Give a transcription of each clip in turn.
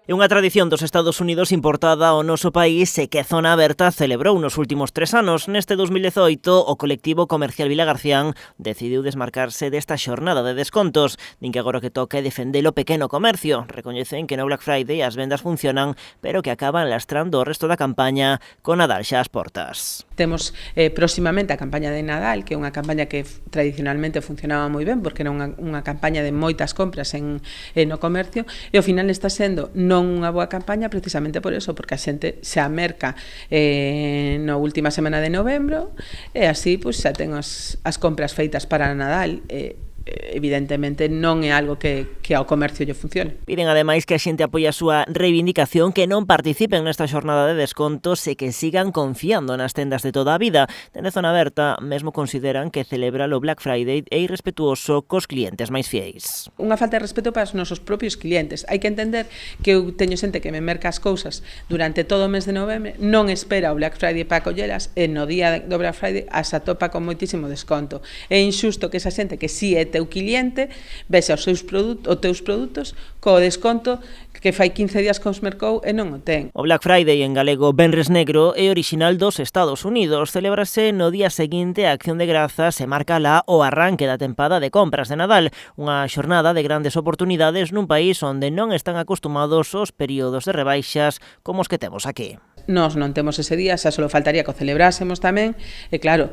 É unha tradición dos Estados Unidos importada ao noso país e que Zona Aberta celebrou nos últimos 3 anos. Neste 2018, o colectivo comercial Vilagarcían decidiu desmarcarse desta xornada de descontos. Din que agora que toca é defender o pequeno comercio. Recoñecen que no Black Friday as vendas funcionan, pero que acaban lastrando o resto da campaña con Nadal xa ás portas. Temos próximamente a campaña de Nadal, que é unha campaña que tradicionalmente funcionaba moi ben, porque era unha campaña de moitas compras no comercio, e ao final está sendo non unha boa campaña precisamente por eso, porque a xente se amerca na última semana de novembro e así pois, xa ten as compras feitas para Nadal. Evidentemente non é algo que ao comercio lle funcione. Piden ademais que a xente apoie a súa reivindicación, que non participen nesta xornada de descontos e que sigan confiando nas tendas de toda a vida. Dende Zona Aberta mesmo consideran que celebrar o Black Friday é irrespetuoso cos clientes máis fiéis. Unha falta de respeto para os nosos propios clientes. Hai que entender que eu teño xente que me merca as cousas durante todo o mes de novembro, non espera o Black Friday para collelas e no día do Black Friday as atopa con moitísimo desconto. É injusto que esa xente que si é teu cliente vexa os teus produtos co desconto que fai 15 días que os mercou e non o ten. O Black Friday, en galego Venres Negro, é orixinal dos Estados Unidos. Celébrase no día seguinte a Acción de Grazas e marca lá o arranque da tempada de compras de Nadal, unha xornada de grandes oportunidades nun país onde non están acostumados aos períodos de rebaixas como os que temos aquí. Nós non temos ese día, xa só faltaría que o celebrásemos tamén, e claro,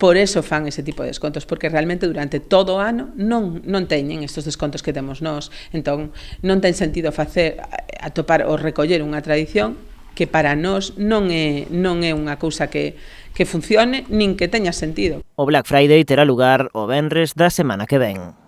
por eso fan ese tipo de descontos, porque realmente durante todo o ano non teñen estes descontos que temos nós. Entón, non ten sentido atopar ou recoller unha tradición que para nós non é unha cousa que funcione nin que teña sentido. O Black Friday terá lugar o venres da semana que ven.